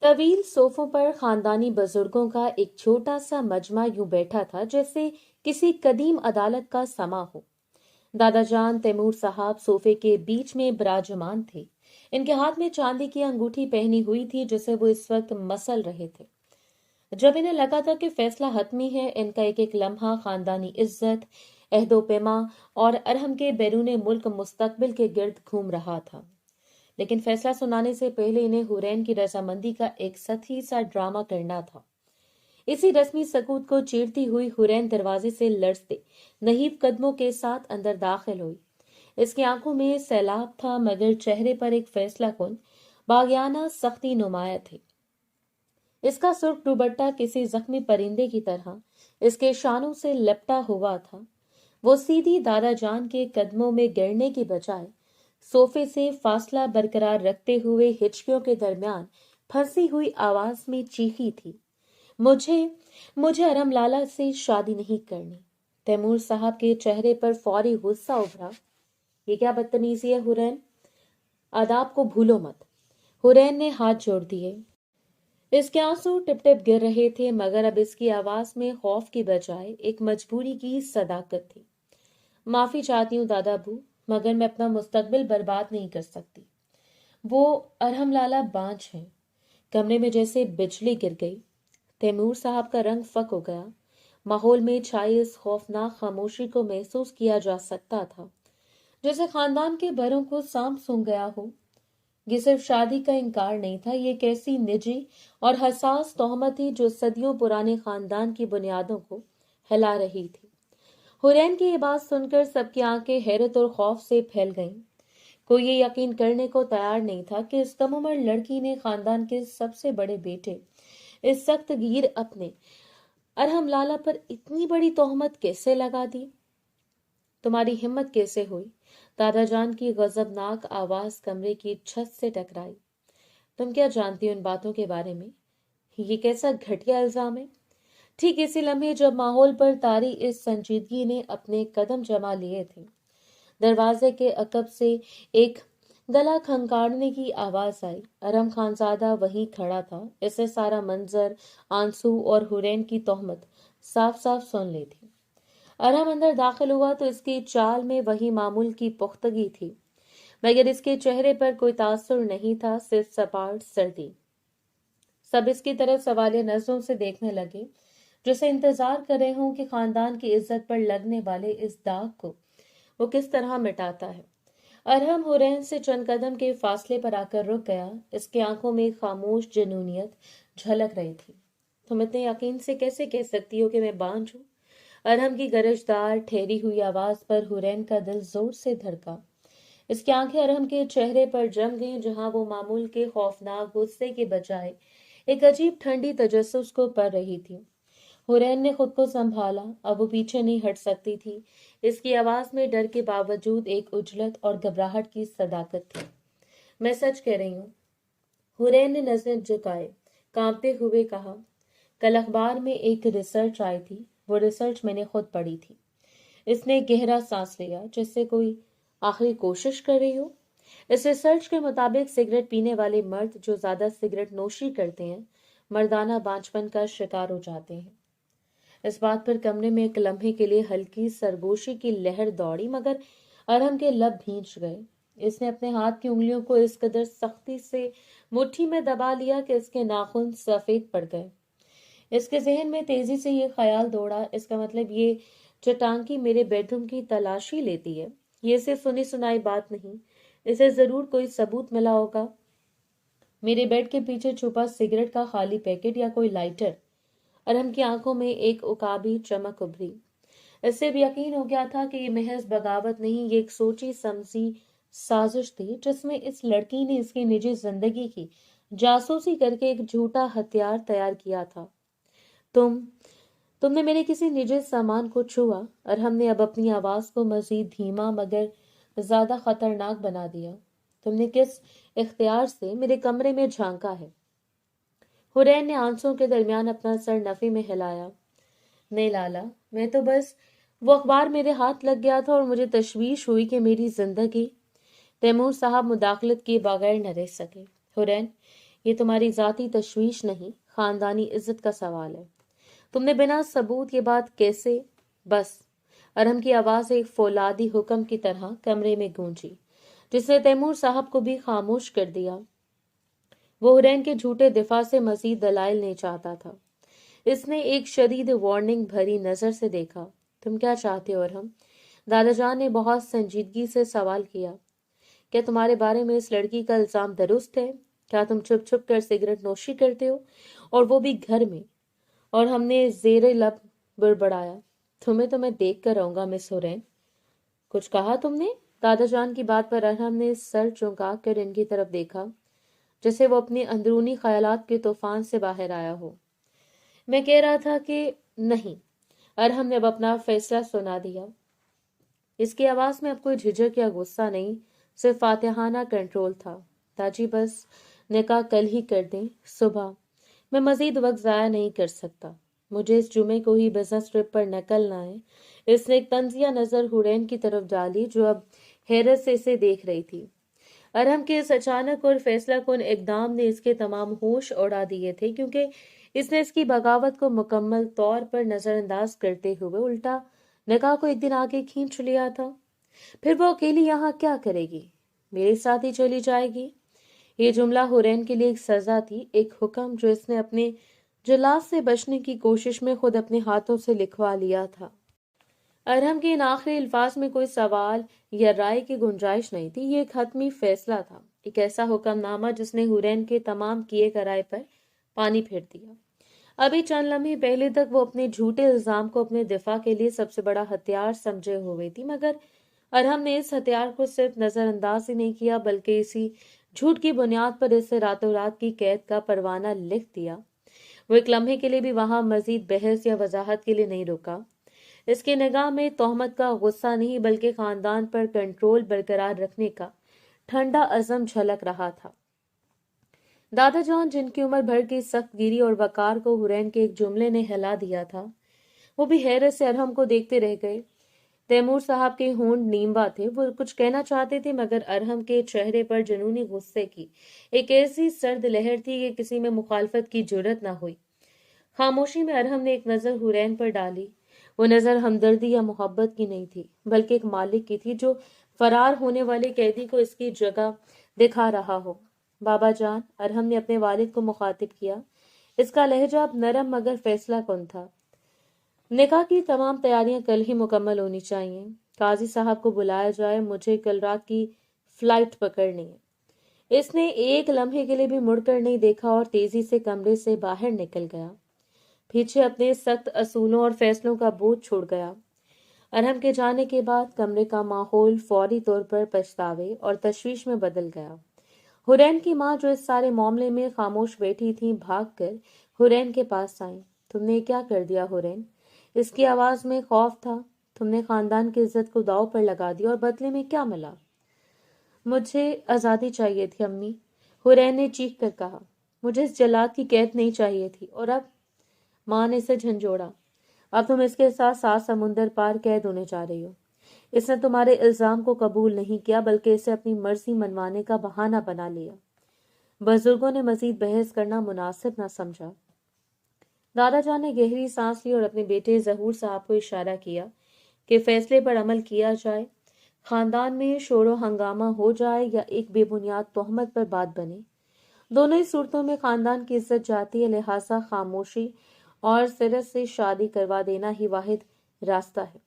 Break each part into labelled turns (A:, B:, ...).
A: طویل صوفوں پر خاندانی بزرگوں کا ایک چھوٹا سا مجمع یوں بیٹھا تھا جیسے کسی قدیم عدالت کا سما ہو۔ دادا جان تیمور صاحب صوفے کے بیچ میں براجمان تھے۔ ان کے ہاتھ میں چاندی کی انگوٹھی پہنی ہوئی تھی جسے وہ اس وقت مسل رہے تھے۔ جب انہیں لگا تھا کہ فیصلہ حتمی ہے، ان کا ایک ایک لمحہ خاندانی عزت، عہد و پیما اور ارحم کے بیرون ملک مستقبل کے گرد گھوم رہا تھا۔ لیکن فیصلہ سنانے سے پہلے انہیں حورین کی رضامندی کا ایک سطحی سا ڈرامہ کرنا تھا۔ اسی رسمی سکوت کو چیرتی ہوئی حورین دروازے سے لرزتے نہیب قدموں کے ساتھ اندر داخل ہوئی۔ اس کی آنکھوں میں سیلاب تھا مگر چہرے پر ایک فیصلہ کن باغیانہ سختی نمایاں تھی۔ اس کا سرخ دوپٹہ کسی زخمی پرندے کی طرح اس کے شانوں سے لپٹا ہوا تھا۔ وہ سیدھی دادا جان کے قدموں میں گرنے کی بجائے صوفے سے فاصلہ برقرار رکھتے ہوئے ہچکیوں کے درمیان پھنسی ہوئی آواز میں چیخی تھی، مجھے ارحم لالا سے شادی نہیں کرنی۔ تیمور صاحب کے چہرے پر فوری غصہ ابھرا۔ یہ کیا بدتمیزی ہے حورین؟ آداب کو بھولو مت۔ حورین نے ہاتھ جوڑ دیے۔ اس کے آنسو ٹپ ٹپ گر رہے تھے مگر اب اس کی آواز میں خوف کی بجائے ایک مجبوری کی صداقت تھی۔ معافی چاہتی ہوں دادا ابو، مگر میں اپنا مستقبل برباد نہیں کر سکتی۔ وہ ارحم لالا بانجھ ہیں۔ کمرے میں جیسے بجلی گر گئی۔ تیمور صاحب کا رنگ فک ہو گیا۔ ماحول میں چھائی اس خوفناک خاموشی کو محسوس کیا جا سکتا تھا جیسے خاندان کے بڑوں کو سانپ سونگھ گیا ہو۔ یہ صرف شادی کا انکار نہیں تھا، یہ ایک ایسی نجی اور حساس تہمت تھی جو صدیوں پرانے خاندان کی بنیادوں کو ہلا رہی تھی۔ حورین کی یہ بات سن کر سب کی آنکھیں حیرت اور خوف سے پھیل گئیں۔ کوئی یہ یقین کرنے کو تیار نہیں تھا کہ اس کم عمر لڑکی نے خاندان کے سب سے بڑے بیٹے اس سخت گیر اپنے ارحم لالا پر اتنی بڑی تہمت کیسے لگا دی؟ تمہاری ہمت کیسے ہوئی؟ دادا جان کی غضبناک آواز کمرے کی چھت سے ٹکرائی۔ تم کیا جانتی ہو ان باتوں کے بارے میں؟ یہ کیسا گھٹیا الزام ہے؟ ٹھیک اسی لمحے جب ماحول پر طاری اس سنجیدگی نے اپنے قدم جما لیے تھے، دروازے کے عقب سے ایک گلا کھنکارنے کی آواز آئی۔ ارحم خانزادہ وہیں کھڑا تھا۔ اسے سارا منظر، آنسو اور حورین کی تہمت صاف صاف سن لی تھی۔ ارحم اندر داخل ہوا تو اس کی چال میں وہی معمول کی پختگی تھی مگر اس کے چہرے پر کوئی تاثر نہیں تھا، صرف سپاٹ سردی۔ سب اس کی طرف سوالیہ نظروں سے دیکھنے لگے جسے انتظار کر رہے ہوں کہ خاندان کی عزت پر لگنے والے اس داغ کو وہ کس طرح مٹاتا ہے۔ ارحم حورین سے چند قدم کے فاصلے پر آ کر رک گیا۔ اس کی آنکھوں میں خاموش جنونیت جھلک رہی تھی۔ تم اتنے یقین سے کیسے کہہ سکتی ہو کہ میں بانجھ ہوں؟ ارحم کی گرجدار ٹھہری ہوئی آواز پر حورین کا دل زور سے دھڑکا۔ اس کی آنکھیں ارحم کے چہرے پر جم گئیں جہاں وہ معمول کے خوفناک غصے کے بجائے ایک عجیب ٹھنڈی تجسس کو پڑھ رہی تھی۔ حورین نے خود کو سنبھالا، اب وہ پیچھے نہیں ہٹ سکتی تھی۔ اس کی آواز میں ڈر کے باوجود ایک اجلت اور گھبراہٹ کی صداقت تھی۔ میں سچ کہہ رہی ہوں۔ حورین نے نظریں جھکائے، کانپتے ہوئے کہا، کل اخبار میں ایک ریسرچ آئی تھی، وہ ریسرچ میں نے خود پڑھی تھی۔ اس نے گہرا سانس لیا جیسے کوئی آخری کوشش کر رہی ہو۔ اس ریسرچ کے مطابق سگریٹ پینے والے مرد جو زیادہ سگریٹ نوشی کرتے ہیں مردانہ بانجھپن کا شکار ہو جاتے ہیں۔ اس بات پر کمرے میں ایک لمحے کے لیے ہلکی سرگوشی کی لہر دوڑی مگر ارحم کے لب بھینچ گئے۔ اس نے اپنے ہاتھ کی انگلیوں کو اس قدر سختی سے مٹھی میں دبا لیا کہ اس کے ناخن سفید پڑ گئے۔ اس کے ذہن میں تیزی سے یہ خیال دوڑا، اس کا مطلب یہ چٹانکی میرے بیڈ روم کی تلاشی لیتی ہے۔ یہ صرف سنی سنائی بات نہیں، اسے ضرور کوئی ثبوت ملا ہوگا۔ میرے بیڈ کے پیچھے چھپا سگریٹ کا خالی پیکٹ یا کوئی لائٹر۔ ارحم کی آنکھوں میں ایک عقابی چمک ابھری۔ اس سے بھی یقین ہو گیا تھا کہ یہ محض بغاوت نہیں، یہ ایک سوچی سمجھی سازش تھی جس میں اس لڑکی نے اس کی نجی زندگی کی جاسوسی کر کے ایک جھوٹا ہتھیار تیار کیا تھا۔ تم نے میرے کسی نجی سامان کو چھوا؟ ارحم نے اب اپنی آواز کو مزید دھیما مگر زیادہ خطرناک بنا دیا۔ تم نے کس اختیار سے میرے کمرے میں جھانکا ہے؟ حورین نے آنسوں کے درمیان اپنا سر نفی میں ہلایا۔ نہیں لالا، میں تو بس وہ اخبار میرے ہاتھ لگ گیا تھا اور مجھے تشویش ہوئی کہ میری زندگی۔ تیمور صاحب مداخلت کیے بغیر نہ رہ سکے۔ حورین، یہ تمہاری ذاتی تشویش نہیں، خاندانی عزت کا سوال ہے۔ تم نے بنا ثبوت یہ بات کیسے؟ بس۔ ارہم کی آواز ایک فولادی حکم کی طرح کمرے میں گونجی، جس نے تیمور صاحب کو بھی خاموش کر دیا۔ وہ حرین کے جھوٹے دفاع سے مزید دلائل نہیں چاہتا تھا۔ اس نے ایک شدید وارننگ بھری نظر سے دیکھا۔ تم کیا چاہتے ہو ارہم؟ دادا جان نے بہت سنجیدگی سے سوال کیا۔ کیا تمہارے بارے میں اس لڑکی کا الزام درست ہے؟ کیا تم چھپ چھپ کر سگریٹ نوشی کرتے ہو، اور وہ بھی گھر میں؟ اور ہم نے زیر لب بڑبڑایا، تمہیں تو میں دیکھ کر رہوں گا مس حرین۔ کچھ کہا تم نے؟ دادا جان کی بات پر ارہم نے سر چونکا کر ان کی طرف دیکھا، جیسے وہ اپنے اندرونی خیالات کے طوفان سے باہر آیا ہو۔ میں کہہ رہا تھا کہ نہیں۔ ارہم نے اب اپنا فیصلہ سنا دیا۔ اس کی آواز میں اب کوئی جھجک یا غصہ نہیں، صرف فاتحانہ کنٹرول تھا۔ تاجی بس نکاح کل ہی کر دیں، صبح۔ میں مزید وقت ضائع نہیں کر سکتا۔ مجھے اس جمعے کو ہی بزنس ٹرپ پر نکلنا ہے۔ اس نے ایک طنزیہ نظر حرین کی طرف ڈالی، جو اب حیرت سے اسے دیکھ رہی تھی۔ ارہم کے اس اچانک اور فیصلہ کن اقدام نے اس کے تمام ہوش اڑا دیے تھے، کیونکہ اس نے اس کی بغاوت کو مکمل طور پر نظر انداز کرتے ہوئے الٹا نکاح کو ایک دن آگے کھینچ لیا تھا۔ پھر وہ اکیلی یہاں کیا کرے گی؟ میرے ساتھ ہی چلی جائے گی۔ یہ جملہ حرین کے لیے ایک سزا تھی، ایک حکم جو اس نے اپنے جلاد سے بچنے کی کوشش میں خود اپنے ہاتھوں سے لکھوا لیا تھا۔ ارہم کے ان آخری الفاظ میں کوئی سوال یا رائے کی گنجائش نہیں تھی، یہ ایک حتمی فیصلہ تھا، ایک ایسا حکم نامہ جس نے حرین کے تمام کیے کرائے پر پانی پھیر دیا۔ ابھی چند لمحے پہلے تک وہ اپنے جھوٹے الزام کو اپنے دفاع کے لیے سب سے بڑا ہتھیار سمجھے ہوئے تھی، مگر ارہم نے اس ہتھیار کو صرف نظر انداز ہی نہیں کیا، بلکہ اسی جھوٹ کی بنیاد پر اسے راتوں رات کی قید کا پروانہ لکھ دیا۔ وہ ایک لمحے کے لیے بھی وہاں مزید بحث یا وضاحت کے لیے نہیں رکا۔ اس کی نگاہ میں تہمت کا غصہ نہیں، بلکہ خاندان پر کنٹرول برقرار رکھنے کا ٹھنڈا عزم جھلک رہا تھا۔ دادا جان، جن کی عمر بھر کی سخت گیری اور وقار کو حرین کے ایک جملے نے ہلا دیا تھا، وہ بھی حیرت سے ارہم کو دیکھتے رہ گئے۔ تیمور صاحب کے ہونٹ نیمبا تھے، وہ کچھ کہنا چاہتے تھے، مگر ارہم کے چہرے پر جنونی غصے کی ایک ایسی سرد لہر تھی کہ کسی میں مخالفت کی جرت نہ ہوئی۔ خاموشی میں ارہم نے ایک نظر حرین پر ڈالی۔ وہ نظر ہمدردی یا محبت کی نہیں تھی، بلکہ ایک مالک کی تھی جو فرار ہونے والے قیدی کو اس کی جگہ دکھا رہا ہو۔ بابا جان، ارہم نے اپنے والد کو مخاطب کیا۔ اس کا لہجہ اب نرم مگر فیصلہ کن تھا۔ نکاح کی تمام تیاریاں کل ہی مکمل ہونی چاہیے۔ قاضی صاحب کو بلایا جائے، مجھے کل رات کی فلائٹ پکڑنی ہے۔ اس نے ایک لمحے کے لیے بھی مڑ کر نہیں دیکھا اور تیزی سے کمرے سے باہر نکل گیا، پیچھے اپنے سخت اصولوں اور فیصلوں کا بوجھ چھوڑ گیا۔ ارہم کے جانے کے بعد کمرے کا ماحول فوری طور پر پچھتاوے اور تشویش میں بدل گیا۔ حرین کی ماں، جو اس سارے معاملے میں خاموش بیٹھی تھی، بھاگ کر حرین کے پاس آئیں۔ تم نے کیا کر دیا حرین؟ اس کی آواز میں خوف تھا۔ تم نے خاندان کی عزت کو داؤ پر لگا دیا، اور بدلے میں کیا ملا؟ مجھے آزادی چاہیے تھی امی، حرین نے چیخ کر کہا۔ مجھے اس جلاد کی قید نہیں چاہیے تھی، اور اب؟ ماں نے اسے جھنجھوڑا۔ اب تم اس کے ساتھ 7 سمندر پار قید ہونے جا رہی ہو۔ اس نے تمہارے الزام کو قبول نہیں کیا، بلکہ اسے اپنی مرضی منوانے کا بہانہ بنا لیا۔ بزرگوں نے مزید بحث کرنا مناسب نہ سمجھا۔ دادا جان نے گہری سانس لی اور اپنے بیٹے ظہور صاحب کو اشارہ کیا کہ فیصلے پر عمل کیا جائے۔ خاندان میں شور و ہنگامہ ہو جائے یا ایک بے بنیاد تہمت پر بات بنے، دونوں ہی صورتوں میں خاندان کی عزت جاتی ہے، لہٰذا خاموشی اور سرت سے شادی کروا دینا ہی واحد راستہ ہے۔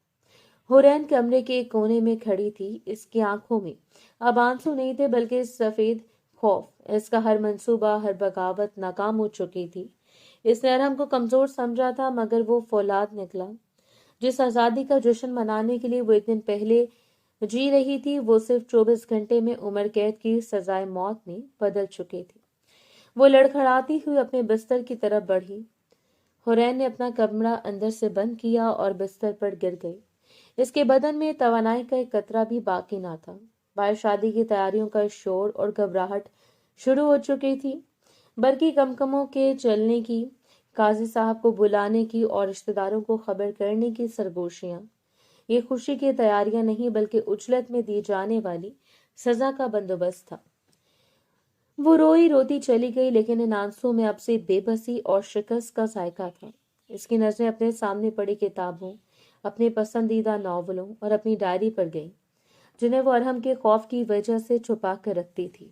A: حرین کمرے کے ایک کونے میں کھڑی تھی، اس کی آنکھوں میں اب آنسو نہیں تھے، بلکہ سفید خوف۔ اس کا ہر منصوبہ، ہر بغاوت ناکام ہو چکی تھی۔ اس نے ارہم کو کمزور سمجھا تھا، مگر وہ فولاد نکلا جس آزادی کا جشن منانے کے لیے وہ ایک دن پہلے جی رہی تھی، وہ صرف 24 گھنٹے میں عمر قید کی سزائے موت میں بدل چکے تھے۔ وہ لڑکھڑاتی ہوئی اپنے بستر کی طرف بڑھی۔ حرین نے اپنا کمرہ اندر سے بند کیا اور بستر پر گر گئی۔ اس کے بدن میں توانائی کا ایک قطرہ بھی باقی نہ تھا۔ باہر شادی کی تیاریوں کا شور اور گھبراہٹ شروع ہو چکی تھی۔ برقی کمکموں کے چلنے کی، قاضی صاحب کو بلانے کی اور رشتہ داروں کو خبر کرنے کی سرگوشیاں۔ یہ خوشی کی تیاریاں نہیں، بلکہ اجلت میں دی جانے والی سزا کا بندوبست تھا۔ وہ روئی روتی چلی گئی، لیکن ان آنسوں میں اب سے بے بسی اور شکست کا ذائقہ تھا۔ اس کی نظریں اپنے سامنے پڑی کتابوں، اپنے پسندیدہ ناولوں اور اپنی ڈائری پر گئیں، جنہیں وہ ارحم کے خوف کی وجہ سے چھپا کر رکھتی تھی۔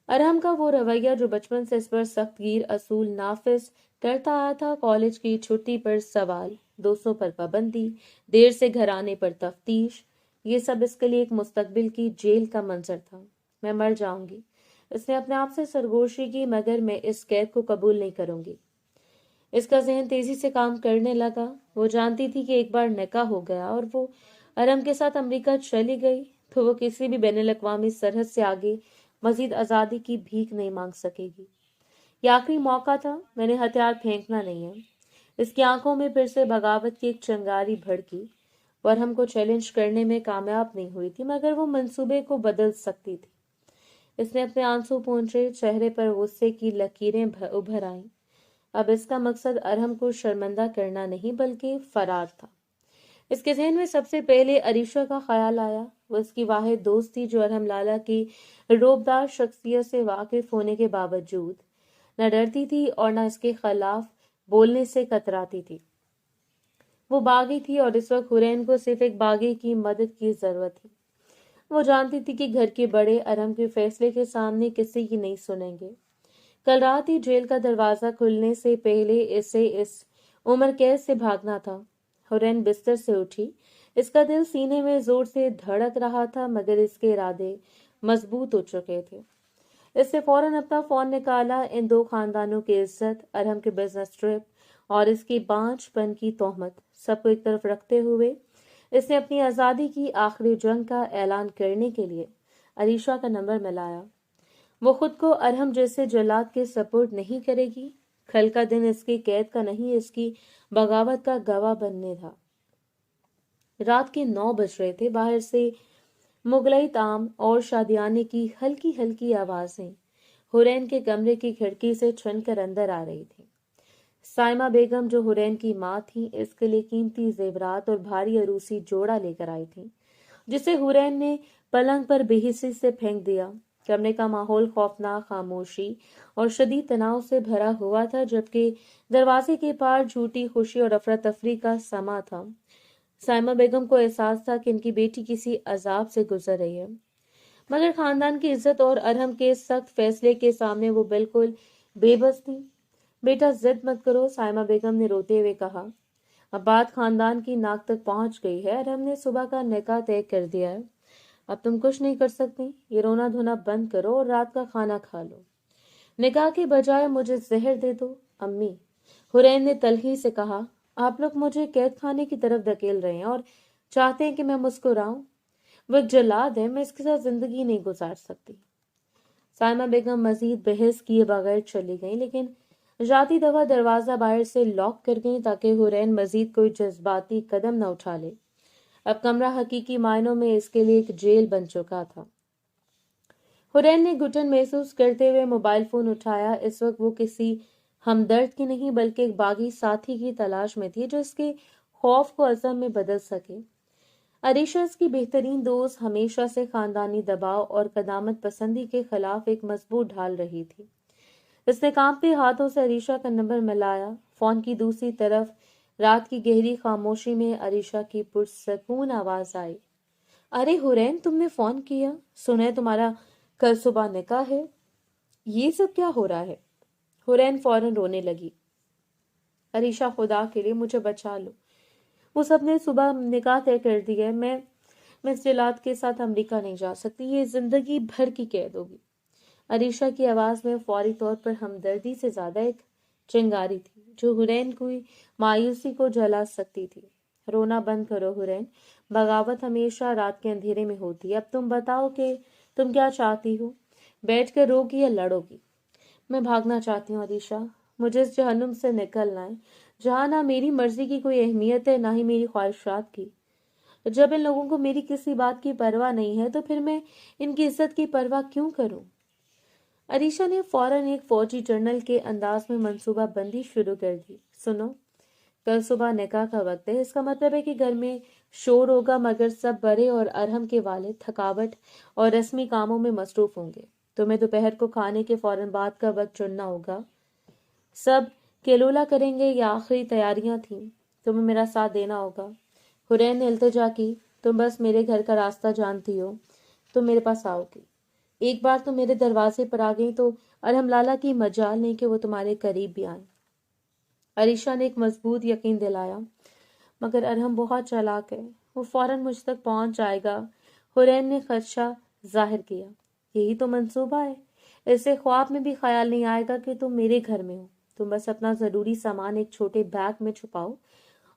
A: ارحم کا وہ رویہ جو بچپن سے اس پر سخت گیر اصول نافذ کرتا آیا تھا، کالج کی چھٹی پر سوال، دوستوں پر پابندی، دیر سے گھر آنے پر تفتیش، یہ سب اس کے لیے ایک مستقبل کی جیل کا منظر تھا۔ میں مر جاؤں گی، اس نے اپنے آپ سے سرگوشی کی، مگر میں اس قید کو قبول نہیں کروں گی۔ اس کا ذہن تیزی سے کام کرنے لگا۔ وہ جانتی تھی کہ ایک بار نکاح ہو گیا اور وہ ارحم کے ساتھ امریکہ چلی گئی تو وہ کسی بھی بین الاقوامی سرحد سے آگے مزید آزادی کی بھیک نہیں مانگ سکے گی۔ یہ آخری موقع تھا، میں نے ہتھیار پھینکنا نہیں ہے۔ اس کی آنکھوں میں پھر سے بغاوت کی ایک چنگاری بھڑکی۔ وہ ارحم کو چیلنج کرنے میں کامیاب نہیں ہوئی تھی، مگر وہ منصوبے کو بدل سکتی تھی۔ اس نے اپنے آنسو پونچھے، چہرے پر غصے کی لکیریں ابھر آئیں۔ اب اس کا مقصد ارحم کو شرمندہ کرنا نہیں بلکہ فرار تھا۔ اس کے ذہن میں سب سے پہلے عریشہ کا خیال آیا۔ وہ اس کی واحد دوست تھی جو ارحم لالا کی روبدار شخصیت سے واقف ہونے کے باوجود نہ ڈرتی تھی اور نہ اس کے خلاف بولنے سے کتراتی تھی۔ وہ باغی تھی اور اس وقت حرین کو صرف ایک باغی کی مدد کی ضرورت تھی۔ وہ جانتی تھی کہ گھر کے بڑے ارحم کے فیصلے کے سامنے کسی کی نہیں سنیں گے۔ کل رات ہی جیل کا دروازہ کھلنے سے پہلے اسے اس عمر قید سے بھاگنا تھا۔ حرین بستر سے اٹھی، اس کا دل سینے میں زور سے دھڑک رہا تھا، مگر اس کے ارادے مضبوط ہو چکے تھے۔ اس نے فوراً اپنا فون نکالا۔ ان دو خاندانوں کی عزت، ارحم کے بزنس ٹرپ اور اس کی بانجھ پن کی تہمت، سب کو ایک طرف رکھتے ہوئے اس نے اپنی آزادی کی آخری جنگ کا اعلان کرنے کے لیے عریشہ کا نمبر ملایا۔ وہ خود کو ارحم جیسے جلاد کے سپرد نہیں کرے گی۔ کل کا دن اس کی قید کا نہیں، اس کی بغاوت کا گواہ بننے تھا۔ رات کے 9 بج رہے تھے۔ باہر سے مغلئی طعام اور شادیانے کی ہلکی ہلکی آوازیں حرین کے کمرے کی کھڑکی سے چھن کر اندر آ رہی تھی۔ سائمہ بیگم جو حرین کی ماں تھی، اس کے لیے قیمتی زیورات اور بھاری عروسی جوڑا لے کر آئی تھی، جسے حرین نے پلنگ پر بے حسی سے پھینک دیا۔ کمرے کا ماحول خوفناک خاموشی اور شدید تناؤ سے بھرا ہوا تھا، جبکہ دروازے کے پار جھوٹی خوشی اور افراتفری کا سما تھا۔ سائمہ بیگم کو احساس تھا کہ ان کی بیٹی کسی عذاب سے گزر رہی ہے، مگر خاندان کی عزت اور ارحم کے سخت فیصلے کے سامنے وہ بالکل بے بس تھی۔ بیٹا ضد مت کرو، سائمہ بیگم نے روتے ہوئے کہا۔ اب بات خاندان کی ناک تک پہنچ گئی ہے۔ ارحم نے صبح کا نکاح طے کر دیا ہے، اب تم کچھ نہیں کر سکتی۔ یہ رونا دھونا بند کرو اور رات کا کھانا کھا لو۔ نکاح کے بجائے مجھے زہر دے دو امی، حرین نے تلخی سے کہا۔ آپ لوگ مجھے قید خانے کی طرف دھکیل رہے ہیں اور چاہتے ہیں کہ میں مسکراؤں۔ وہ ایک جلاد ہے، میں اس کے ساتھ زندگی نہیں گزار سکتی۔ سائمہ بیگم مزید بحث کیے بغیر چلی گئیں، لیکن جاتی دفعہ دروازہ باہر سے لاک کر گئیں تاکہ حرین مزید کوئی جذباتی قدم نہ اٹھا لے۔ اب کمرہ حقیقی معنوں میں اس کے لیے ایک جیل بن چکا تھا۔ حرین نے گھٹن محسوس کرتے ہوئے موبائل فون اٹھایا۔ اس وقت وہ کسی ہمدرد کی نہیں بلکہ ایک باغی ساتھی کی تلاش میں تھی جو اس کے خوف کو عزم میں بدل سکے۔ عریشہ اس کی بہترین دوست ہمیشہ سے خاندانی دباؤ اور قدامت پسندی کے خلاف ایک مضبوط ڈھال رہی تھی۔ اس نے کانپتے ہاتھوں سے عریشہ کا نمبر ملایا۔ فون کی دوسری طرف رات کی گہری خاموشی میں عریشہ کی پرسکون آواز آئی۔ ارے حرین، تم نے فون کیا؟ سنا ہے تمہارا کل صبح نکاح ہے۔ یہ سب کیا ہو رہا ہے؟ حرین فوراً رونے لگی۔ عریشہ، خدا کے لیے مجھے بچا لو۔ وہ سب نے صبح نکاح طے کر دی ہے۔ میں اس جلاد کے ساتھ امریکہ نہیں جا سکتی، یہ زندگی بھر کی قید ہوگی۔ عریشہ کی آواز میں فوری طور پر ہمدردی سے زیادہ ایک چنگاری تھی جو حرین کی مایوسی کو جلا سکتی تھی۔ رونا بند کرو حرین، بغاوت ہمیشہ رات کے اندھیرے میں ہوتی ہے۔ اب تم بتاؤ کہ تم کیا چاہتی ہو، بیٹھ کر رو گی یا لڑو گی؟ میں بھاگنا چاہتی ہوں عریشہ، مجھے اس جہنم سے نکلنا ہے جہاں نہ میری مرضی کی کوئی اہمیت ہے، نہ ہی میری خواہشات کی۔ جب ان لوگوں کو میری کسی بات کی پرواہ نہیں ہے تو پھر میں ان کی عزت کی پرواہ کیوں کروں؟ عریشہ نے فوراً ایک فوجی جنرل کے انداز میں منصوبہ بندی شروع کر دی۔ سنو، کل صبح نکاح کا وقت ہے، اس کا مطلب ہے کہ گھر میں شور ہوگا، مگر سب بڑے اور ارحم کے والد تھکاوٹ اور رسمی کاموں میں مصروف ہوں گے۔ تمہیں دوپہر کو کھانے کے فوراً بعد کا وقت چننا ہوگا۔ سب کیلولا کریں گے، یہ آخری تیاریاں تھیں، تمہیں میرا ساتھ دینا ہوگا۔ حرین نے التجا کی، تم بس میرے گھر کا راستہ جانتی ہو، تم میرے پاس آؤ گی۔ ایک بار تم میرے دروازے پر آ گئی تو ارحم لالا کی مجال نہیں کہ وہ تمہارے قریب بھی آئیں۔ عریشہ نے ایک مضبوط یقین دلایا، مگر ارحم بہت چالاک ہے، وہ فوراً مجھ تک پہنچ جائے گا۔ حرین نے خدشہ ظاہر کیا۔ یہی تو منصوبہ ہے، اسے خواب میں بھی خیال نہیں آئے گا کہ تم میرے گھر میں ہو۔ تم بس اپنا ضروری سامان ایک چھوٹے بیگ میں چھپاؤ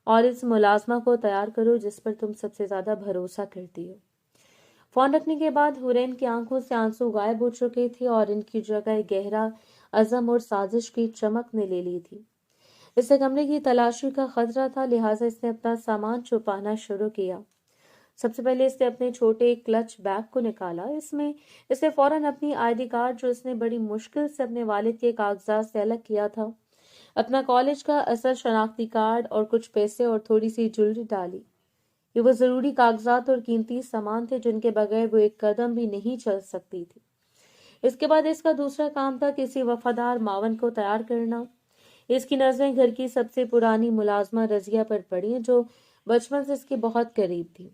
A: اور اس ملازمہ کو تیار کرو جس پر تم سب سے زیادہ بھروسہ کرتی ہو۔ فون رکھنے کے بعد حرین کی آنکھوں سے آنسو غائب ہو چکے تھے اور ان کی جگہ گہرا عزم اور سازش کی چمک نے لے لی تھی۔ اسے کمرے کی تلاشی کا خطرہ تھا، لہٰذا اس نے اپنا سامان چھپانا شروع کیا۔ سب سے پہلے اس نے اپنے چھوٹے کلچ بیگ کو نکالا۔ اس میں اسے فوراً اپنی آئی ڈی کارڈ، جو اس نے بڑی مشکل سے اپنے والد کے کاغذات سے الگ کیا تھا، اپنا کالج کا اصل شناختی کارڈ اور کچھ پیسے اور تھوڑی سی جویلری ڈالی۔ یہ وہ ضروری کاغذات اور قیمتی سامان تھے جن کے بغیر وہ ایک قدم بھی نہیں چل سکتی تھی۔ اس کے بعد اس کا دوسرا کام تھا کسی وفادار معاون کو تیار کرنا۔ اس کی نظریں گھر کی سب سے پرانی ملازمہ رضیہ پر پڑی، جو بچپن سے اس کے بہت قریب تھی۔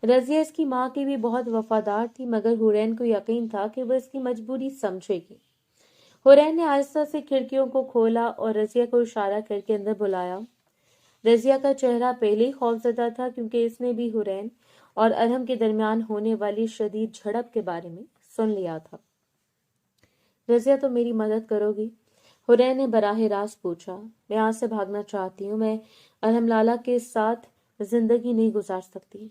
A: رضیہ اس کی ماں کی بھی بہت وفادار تھی، مگر حرین کو یقین تھا کہ وہ اس کی مجبوری سمجھے گی۔ حرین نے آہستہ سے کھڑکیوں کو کھولا اور رضیہ کو اشارہ کر کے اندر بلایا۔ رضیہ کا چہرہ پہلے ہی خوفزدہ تھا، کیونکہ اس نے بھی حرین اور ارحم کے درمیان ہونے والی شدید جھڑپ کے بارے میں سن لیا تھا۔ رضیہ، تم میری مدد کرو گی؟ حرین نے براہ راست پوچھا۔ میں یہاں سے بھاگنا چاہتی ہوں، میں ارحم لالا کے ساتھ زندگی نہیں گزار سکتی۔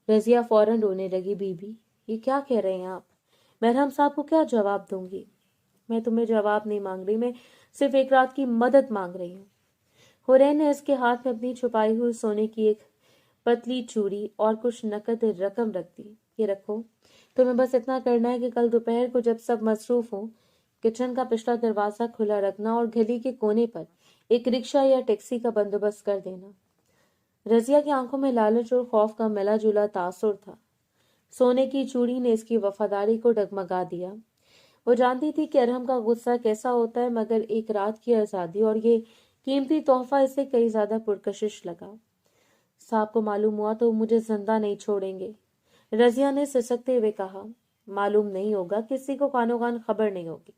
A: رضیہ فوراً رونے لگی۔ بی بی، یہ کیا کہہ رہے ہیں آپ؟ میں ارحم صاحب کو کیا جواب دوں گی؟ میں تمہیں جواب نہیں مانگ رہی، میں صرف ایک رات کی مدد مانگ رہی ہوں۔ حرین نے اس کے ہاتھ میں اپنی چھپائی ہوئی سونے کی ایک پتلی چوڑی اور کچھ نقد رقم رکھ دی۔ یہ رکھو، تمہیں بس اتنا کرنا ہے کہ کل دوپہر کو جب سب مصروف ہوں، کچن کا پچھلا دروازہ کھلا رکھنا اور گلی کے کونے پر ایک رکشہ یا ٹیکسی کا بندوبست کر دینا۔ رضیہ کی آنکھوں میں لالچ اور خوف کا ملا جلا تاثر تھا۔ سونے کی چوڑی نے اس کی وفاداری کو ڈگمگا دیا۔ وہ جانتی تھی کہ ارحم کا غصہ کیسا ہوتا ہے، مگر ایک رات کی آزادی اور یہ قیمتی تحفہ اسے کئی زیادہ پرکشش لگا۔ صاحب کو معلوم ہوا تو مجھے زندہ نہیں چھوڑیں گے، رضیہ نے سسکتے ہوئے کہا۔ معلوم نہیں ہوگا، کسی کو کانو کان خبر نہیں ہوگی۔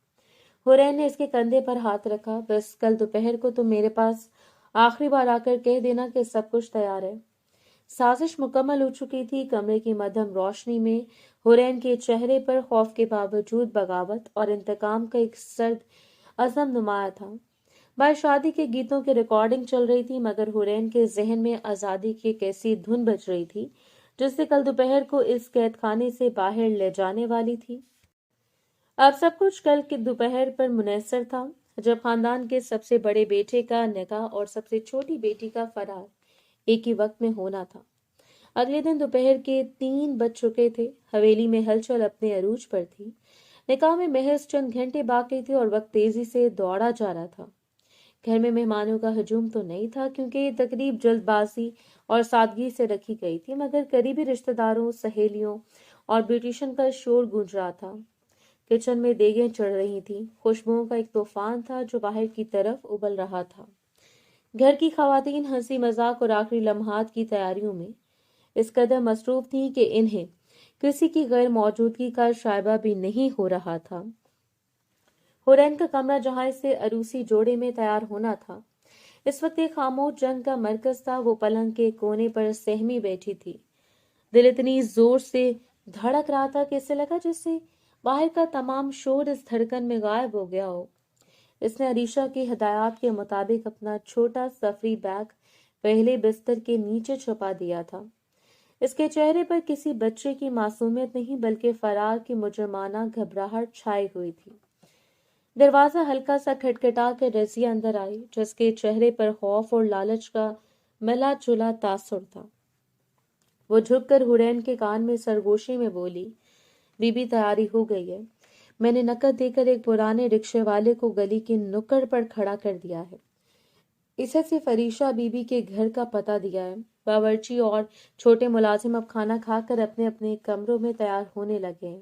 A: حرین نے اس کے کندھے پر ہاتھ رکھا۔ بس کل دوپہر کو تم میرے پاس آخری بار آ کر کہہ دینا کہ سب کچھ تیار ہے۔ سازش مکمل ہو چکی تھی۔ کمرے کی مدھم روشنی میں حرین کے چہرے پر خوف کے باوجود بغاوت اور انتقام کا ایک سرد عزم نمایاں تھا۔ بعد شادی کے گیتوں کی ریکارڈنگ چل رہی تھی، مگر حرین کے ذہن میں آزادی کی ایک ایسی دھن بج رہی تھی جس سے کل دوپہر کو اس قید خانے سے باہر لے جانے والی تھی۔ اب سب کچھ کل کے دوپہر پر منحصر تھا، جب خاندان کے سب سے بڑے بیٹے کا نکاح اور سب سے چھوٹی بیٹی کا فرار ایک ہی وقت میں ہونا تھا۔ اگلے دن دوپہر کے 3 بج چکے تھے۔ حویلی میں ہلچل اپنے عروج پر تھی۔ نکاح میں محض چند گھنٹے باقی تھے اور وقت تیزی سے دوڑا جا رہا تھا۔ گھر میں مہمانوں کا ہجوم تو نہیں تھا، کیونکہ یہ تقریب جلد بازی اور سادگی سے رکھی گئی تھی، مگر قریبی رشتہ داروں، سہیلیوں اور بیوٹیشن کا شور گونج رہا تھا۔ کچن میں دیگیں چڑھ رہی تھیں، خوشبوؤں کا ایک طوفان تھا جو باہر کی طرف ابل رہا تھا۔ گھر کی خواتین ہنسی مذاق اور آخری لمحات کی تیاریوں میں اس قدر مصروف تھیں کہ انہیں کسی کی غیر موجودگی کا شائبہ بھی نہیں ہو رہا تھا۔ حرین کا کمرہ، جہاں اسے عروسی جوڑے میں تیار ہونا تھا، اس وقت ایک خاموش جنگ کا مرکز تھا۔ وہ پلنگ کے کونے پر سہمی بیٹھی تھی۔ دل اتنی زور سے دھڑک رہا تھا کہ اسے لگا جیسے باہر کا تمام شور اس دھڑکن میں غائب ہو گیا ہو۔ اس نے عریشہ کی ہدایات کے مطابق اپنا چھوٹا سفری بیگ پہلے بستر کے نیچے چھپا دیا تھا۔ اس کے چہرے پر کسی بچے کی معصومیت نہیں، بلکہ فرار کی مجرمانہ گھبراہٹ چھائی ہوئی تھی۔ دروازہ ہلکا سا کھٹکھٹا کر رضیہ اندر آئی، جس کے چہرے پر خوف اور لالچ کا ملا جلا تاثر تھا۔ وہ جھک کر حرین کے کان میں سرگوشی میں بولی، بی بی تیاری ہو گئی ہے۔ میں نے نقد دے کر ایک پرانے رکشے والے کو گلی کی نکڑ پر کھڑا کر دیا ہے۔ اسے صرف عریشہ بی بی کے گھر کا پتہ دیا ہے۔ باورچی اور چھوٹے ملازم اب کھانا کھا کر اپنے اپنے کمروں میں تیار ہونے لگے ہیں۔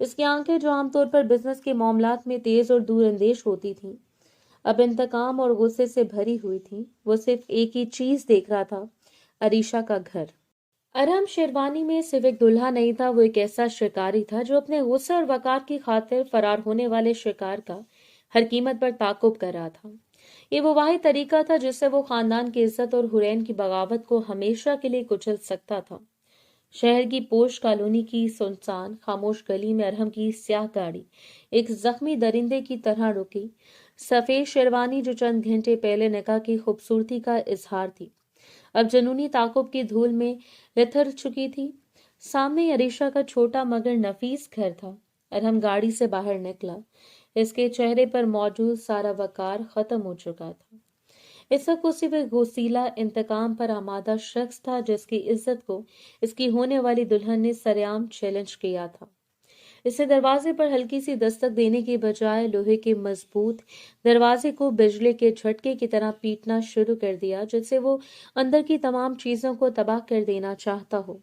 A: اس کی آنکھیں جو عام طور پر بزنس کے معاملات میں تیز اور دور اندیش ہوتی تھیں اب انتقام اور غصے سے بھری ہوئی تھیں۔ وہ صرف ایک ہی چیز دیکھ رہا تھا، عریشہ کا گھر۔ ارحم شیروانی میں صرف ایک دلہا نہیں تھا، وہ ایک ایسا شکاری تھا جو اپنے غصے اور وقار کی خاطر فرار ہونے والے شکار کا ہر قیمت پر تعاقب کر رہا تھا۔ یہ وہ واحد طریقہ تھا جس سے وہ خاندان کی عزت اور حرین کی بغاوت کو ہمیشہ کے لیے کچل سکتا تھا۔ شہر کی پوش کالونی کی سنسان خاموش گلی میں ارحم کی سیاہ گاڑی ایک زخمی درندے کی طرح رکی۔ سفید شیروانی جو چند گھنٹے پہلے نکاح کی خوبصورتی کا اظہار تھی اب جنونی تعاقب کی دھول میں لتھڑ چکی تھی۔ سامنے عریشہ کا چھوٹا مگر نفیس گھر تھا۔ ارحم گاڑی سے باہر نکلا، اس کے چہرے پر موجود سارا وقار ختم ہو چکا تھا۔ اس وقت وہ صرف ایک غصیلا انتقام پر آمادہ شخص تھا جس کی عزت کو اس کی ہونے والی دلہن نے سرعام چیلنج کیا تھا۔ اس نے دروازے پر ہلکی سی دستک دینے کے بجائے لوہے کے مضبوط دروازے کو بجلی کے جھٹکے کی طرح پیٹنا شروع کر دیا، جس سے وہ اندر کی تمام چیزوں کو تباہ کر دینا چاہتا ہو۔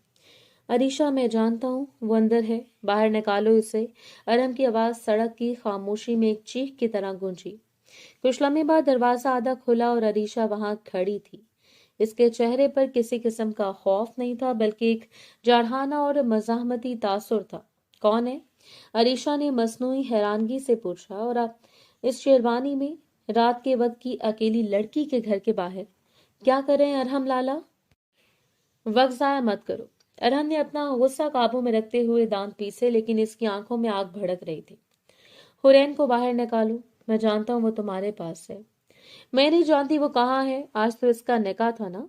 A: عریشہ، میں جانتا ہوں وہ اندر ہے، باہر نکالو اسے۔ ارحم کی آواز سڑک کی خاموشی میں ایک چیخ کی طرح گونجی۔ کچھ لمحے بعد دروازہ آدھا کھلا اور عریشہ وہاں کھڑی تھی۔ اس کے چہرے پر کسی قسم کا خوف نہیں تھا، بلکہ ایک جارحانہ اور مزاحمتی تاثر تھا۔ کون ہے؟ عریشہ نے مصنوعی حیرانگی سے پوچھا، اور اس شیروانی میں رات کے وقت کی اکیلی لڑکی کے گھر کے باہر کیا کر رہے ہیں ارحم لالا؟ وقت ضائع مت کرو۔ ارحم نے اپنا غصہ قابو میں رکھتے ہوئے دانت پیسے، لیکن اس کی آنکھوں میں آگ بھڑک رہی تھی۔ حرین کو باہر نکالو، میں جانتا ہوں وہ تمہارے پاس ہے۔ میں نہیں جانتی وہ کہاں ہے، آج تو اس کا نکاح تھا نا۔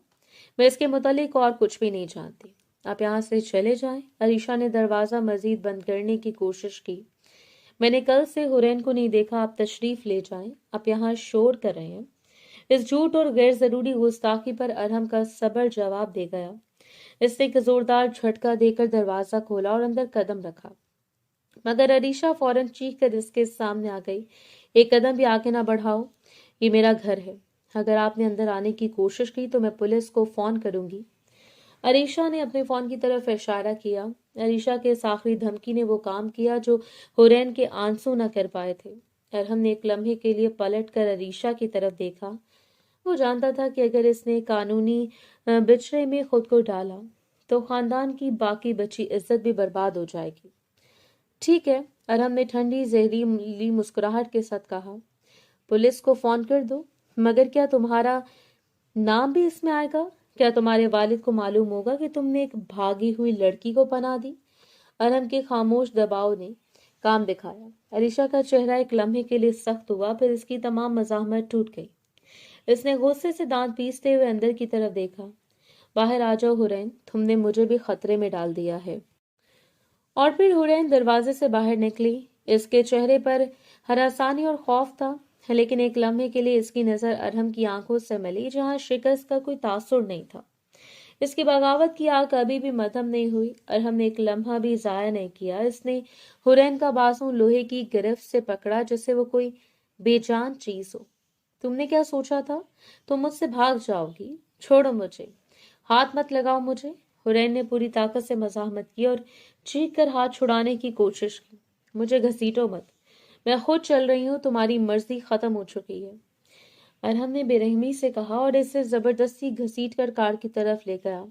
A: میں اس کے متعلق اور کچھ بھی نہیں جانتی، آپ یہاں سے چلے جائیں۔ عریشہ نے دروازہ مزید بند کرنے کی کوشش کی۔ میں نے کل سے حرین کو نہیں دیکھا، آپ تشریف لے جائیں، آپ یہاں شور کر رہے ہیں۔ اس جھوٹ اور غیر ضروری گستاخی پر ارحم کا صبر جواب دے گیا۔ اس نے ایک زوردار جھٹکا دے کر دروازہ کھولا اور اندر قدم رکھا، مگر عریشہ فوراً چیخ کر اس کے سامنے آ گئی۔ ایک قدم بھی آگے نہ بڑھاؤ، یہ میرا گھر ہے، اگر آپ نے اندر آنے کی کوشش کی تو میں پولیس کو فون کروں گی۔ عریشہ نے اپنے فون کی طرف اشارہ کیا۔ عریشہ کے اس آخری دھمکی نے وہ کام کیا جو حرین کے آنسو نہ کر پائے تھے۔ ارحم نے ایک لمحے کے لیے پلٹ کر عریشہ کی طرف دیکھا۔ وہ جانتا تھا کہ اگر اس نے قانونی بچھڑے میں خود کو ڈالا تو خاندان کی باقی بچی عزت بھی برباد ہو جائے گی۔ ٹھیک ہے، ارحم نے ٹھنڈی زہریلی مسکراہٹ کے ساتھ کہا، پولیس کو فون کر دو، مگر کیا تمہارا نام بھی اس میں آئے گا؟ کیا تمہارے والد کو معلوم ہوگا کہ تم نے ایک بھاگی ہوئی لڑکی کو پناہ دی؟ ارحم کے خاموش دباؤ نے کام دکھایا۔ عریشہ کا چہرہ ایک لمحے کے لیے سخت ہوا، پھر اس کی تمام مزاحمت ٹوٹ گئی۔ اس نے غصے سے دانت پیستے ہوئے اندر کی طرف دیکھا۔ باہر آ جاؤ حرین، تم نے مجھے بھی خطرے میں ڈال دیا ہے۔ اور پھر حرین دروازے سے باہر نکلی۔ اس کے چہرے پر ہراسانی اور خوف تھا، لیکن ایک لمحے کے لیے اس کی نظر ارحم کی آنکھوں سے ملی جہاں شکست کا کوئی تاثر نہیں تھا۔ اس کی بغاوت کی آگ ابھی بھی مدھم نہیں ہوئی۔ ارحم نے ایک لمحہ بھی ضائع نہیں کیا۔ اس نے حرین کا بازو لوہے کی گرفت سے پکڑا جیسے وہ کوئی بے جان چیز ہو۔ تم نے کیا سوچا تھا؟ تم مجھ سے بھاگ جاؤ گی؟ چھوڑو مجھے، ہاتھ مت لگاؤ مجھے۔ حرین نے پوری طاقت سے مزاحمت کی اور چیخ کر ہاتھ چھڑانے کی کوشش کی۔ مجھے گھسیٹو مت، میں خود چل رہی ہوں، تمہاری مرضی ختم ہو چکی ہے، ارحم نے بے رحمی سے کہا اور اسے زبردستی گھسیٹ کر کار کی طرف لے گیا۔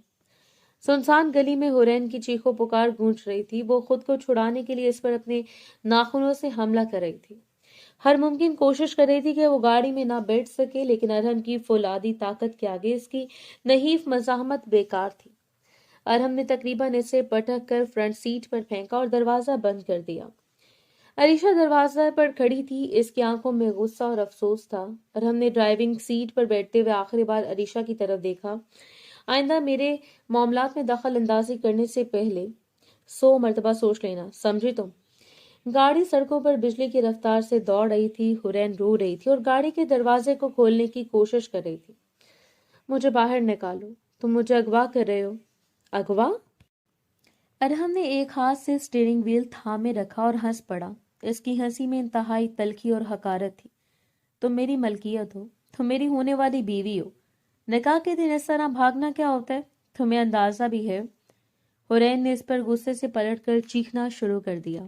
A: سنسان گلی میں حرین کی چیخو پکار گونج رہی تھی۔ وہ خود کو چھڑانے کے لیے اس پر اپنے ناخنوں سے حملہ کر رہی تھی، ہر ممکن کوشش کر رہی تھی کہ وہ گاڑی میں نہ بیٹھ سکے، لیکن ارحم کی فولادی طاقت کے آگے اس کی نحیف مزاحمت بیکار تھی۔ ارحم نے تقریباً اسے پٹک کر فرنٹ سیٹ پر پھینکا اور دروازہ بند کر دیا۔ عریشہ دروازہ پر کھڑی تھی، اس کی آنکھوں میں غصہ اور افسوس تھا۔ ارحم نے ڈرائیونگ سیٹ پر بیٹھتے ہوئے آخری بار عریشہ کی طرف دیکھا۔ آئندہ میرے معاملات میں دخل اندازی کرنے سے پہلے 100 مرتبہ سوچ لینا، سمجھی تم؟ گاڑی سڑکوں پر بجلی کی رفتار سے دوڑ رہی تھی۔ حرین رو رہی تھی اور گاڑی کے دروازے کو کھولنے کی کوشش کر رہی تھی۔ مجھے باہر نکالو، تم مجھے اغوا کر رہے ہو۔ اغوا؟ ارحم نے ایک ہاتھ سے اسٹیئرنگ وہیل تھامے رکھا اور ہنس پڑا۔ اس کی ہنسی میں انتہائی تلخی اور حقارت تھی۔ تم میری ملکیت ہو، تم میری ہونے والی بیوی ہو، نکاح کے دن اس طرح بھاگنا کیا ہوتا ہے؟ تمہیں اندازہ بھی ہے؟ حرین نے اس پر غصے سے پلٹ کر چیخنا شروع کر دیا۔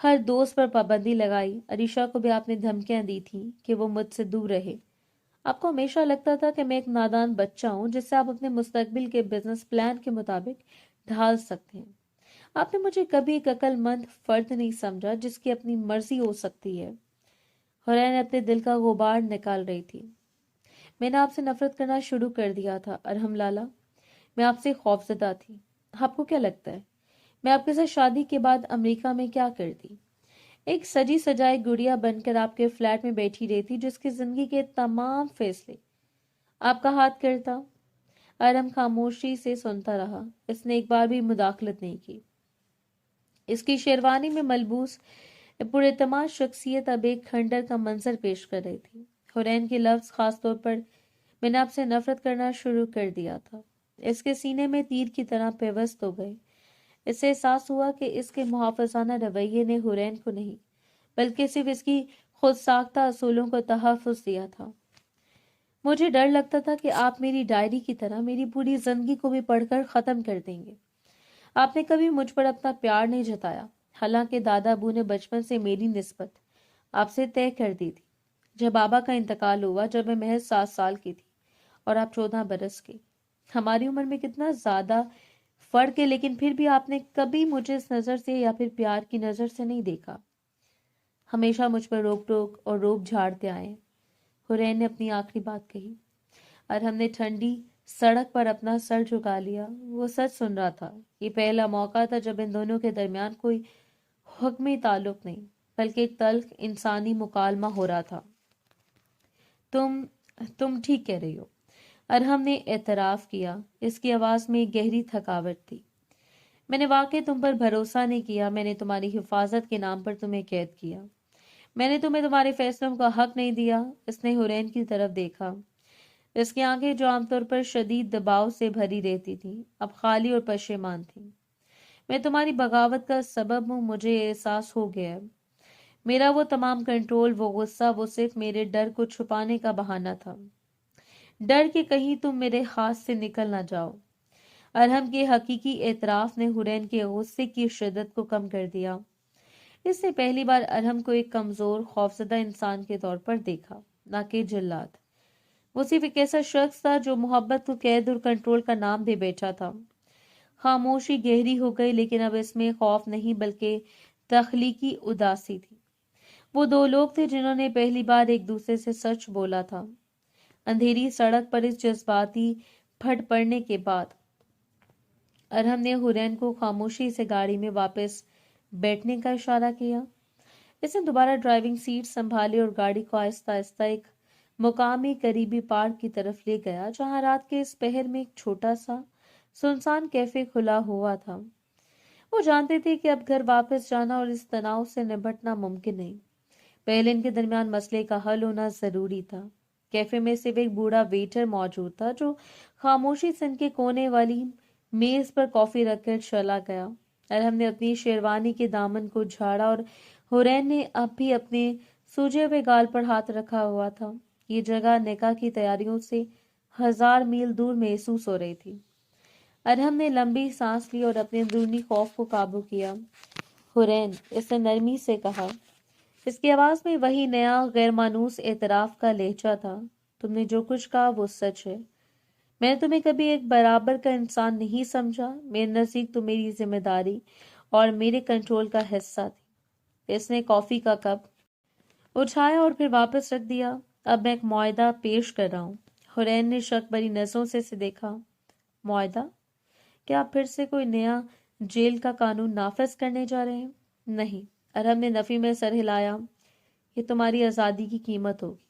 A: ہر دوست پر پابندی لگائی. عریشہ کو بھی آپ نے دھمکیاں دی تھی کہ وہ مجھ سے دور رہے. آپ کو ہمیشہ لگتا تھا کہ میں ایک نادان بچہ ہوں جسے آپ اپنے مستقبل کے بزنس پلان کے مطابق ڈھال سکتے ہیں. آپ نے مجھے کبھی ایک عقل مند فرد نہیں سمجھا جس کی اپنی مرضی ہو سکتی ہے. حورین اپنے دل کا غبار نکال رہی تھی. میں نے آپ سے نفرت کرنا شروع کر دیا تھا ارحم لالا. میں آپ سے خوفزدہ تھی. آپ کو کیا لگتا ہے میں آپ کے ساتھ شادی کے بعد امریکہ میں کیا کرتی؟ ایک سجی سجائی گڑیا بن کر آپ کے فلیٹ میں بیٹھی رہتی جس کی زندگی کے تمام فیصلے آپ کا ہاتھ کرتا. ارحم خاموشی سے سنتا رہا. اس نے ایک بار بھی مداخلت نہیں کی. اس کی شیروانی میں ملبوس پراعتماد شخصیت اب ایک کھنڈر کا منظر پیش کر رہی تھی. حورین کے لفظ خاص طور پر میں نے آپ سے نفرت کرنا شروع کر دیا تھا. اس کے سینے میں تیر کی طرح پیوست ہو گئے. اس سے احساس ہوا کہ اس کے محافظانہ رویے نے حورین کو نہیں بلکہ صرف اس کی خود ساختہ اصولوں کو تحفظ دیا تھا. مجھے ڈر لگتا تھا کہ آپ میری ڈائری کی طرح میری پوری زندگی کو بھی پڑھ کر ختم کر دیں گے. آپ نے کبھی مجھ پر اپنا پیار نہیں جتایا حالانکہ دادا ابو نے بچپن سے میری نسبت آپ سے طے کر دی تھی. جب بابا کا انتقال ہوا جب میں محض 7 سال کی تھی اور آپ 14 برس کی. ہماری عمر میں کتنا زیادہ فرق ہے لیکن پھر بھی آپ نے کبھی مجھے اس نظر سے یا پھر پیار کی نظر سے نہیں دیکھا. ہمیشہ مجھ پر روک ٹوک اور روب جھاڑتے آئے. حورین نے اپنی آخری بات کہی اور ہم نے ٹھنڈی سڑک پر اپنا سر جھکا لیا. وہ سچ سن رہا تھا. یہ پہلا موقع تھا جب ان دونوں کے درمیان کوئی حکمی تعلق نہیں بلکہ ایک تلخ انسانی مکالمہ ہو رہا تھا. تم ٹھیک کہہ رہی ہو ارحم نے اعتراف کیا. اس کی آواز میں ایک گہری تھکاوٹ تھی. میں نے واقعی تم پر بھروسہ نہیں کیا. میں نے تمہاری حفاظت کے نام پر تمہیں قید کیا. میں نے تمہیں تمہارے فیصلوں کا حق نہیں دیا. اس نے حورین کی طرف دیکھا. اس کی آنکھیں جو عام طور پر شدید دباؤ سے بھری رہتی تھیں اب خالی اور پشیمان تھیں. میں تمہاری بغاوت کا سبب ہوں. مجھے احساس ہو گیا ہے. میرا وہ تمام کنٹرول وہ غصہ وہ صرف میرے ڈر کو چھپانے کا بہانہ تھا. ڈر کہ کہیں تم میرے ہاتھ سے نکل نہ جاؤ. ارحم کے حقیقی اعتراف نے حورین کے غصے کی شدت کو کم کر دیا. اس نے پہلی بار ارحم کو ایک کمزور خوفزدہ انسان کے طور پر دیکھا نہ کہ جلاد. وہ صرف ایک ایسا شخص تھا جو محبت کو قید اور کنٹرول کا نام دے بیٹھا تھا. خاموشی گہری ہو گئی لیکن اب اس میں خوف نہیں بلکہ تخلیقی اداسی تھی. وہ 2 لوگ تھے جنہوں نے پہلی بار ایک دوسرے سے سچ بولا تھا. اندھیری سڑک پر اس جذباتی پھٹ پڑنے کے بعد ارحم نے حورین کو خاموشی سے گاڑی میں واپس بیٹھنے کا اشارہ کیا. اس نے دوبارہ ڈرائیونگ سیٹ سنبھالی اور گاڑی کو آہستہ آہستہ ایک مقامی قریبی پارک کی طرف لے گیا جہاں رات کے اس پہر میں ایک چھوٹا سا سنسان کیفے کھلا ہوا تھا. وہ جانتے تھے کہ اب گھر واپس جانا اور اس تناؤ سے نمٹنا ممکن نہیں. پہلے ان کے درمیان مسئلے کا حل ہونا ضروری تھا. کیفے میں صرف ایک بوڑھا ویٹر موجود تھا جو خاموشی سے ان کے کونے والی میز پر کافی رکھ کر چلا گیا. ارحم نے اپنی شیروانی کے دامن کو جھاڑا اور حورین نے اب بھی اپنے سوجے ہوئے گال پر ہاتھ رکھا ہوا تھا. یہ جگہ نکاح کی تیاریوں سے 1000 میل دور محسوس ہو رہی تھی. ارحم نے لمبی سانس لی اور اپنے اندرونی خوف کو قابو کیا. حورین اس نے نرمی سے کہا. اس کی آواز میں وہی نیا غیر مانوس اعتراف کا لہجہ تھا. تم نے جو کچھ کہا وہ سچ ہے. میں نے تمہیں کبھی ایک برابر کا انسان نہیں سمجھا. میرے نزدیک تو میری ذمہ داری اور میرے کنٹرول کا حصہ تھی. اس نے کافی کا کپ اٹھایا اور پھر واپس رکھ دیا. اب میں ایک معاہدہ پیش کر رہا ہوں. حورین نے شک بھری نظروں سے اسے دیکھا. معاہدہ؟ کیا آپ پھر سے کوئی نیا جیل کا قانون نافذ کرنے جا رہے ہیں؟ نہیں. ارحم نے نفی میں سر ہلایا. یہ تمہاری آزادی کی قیمت ہوگی.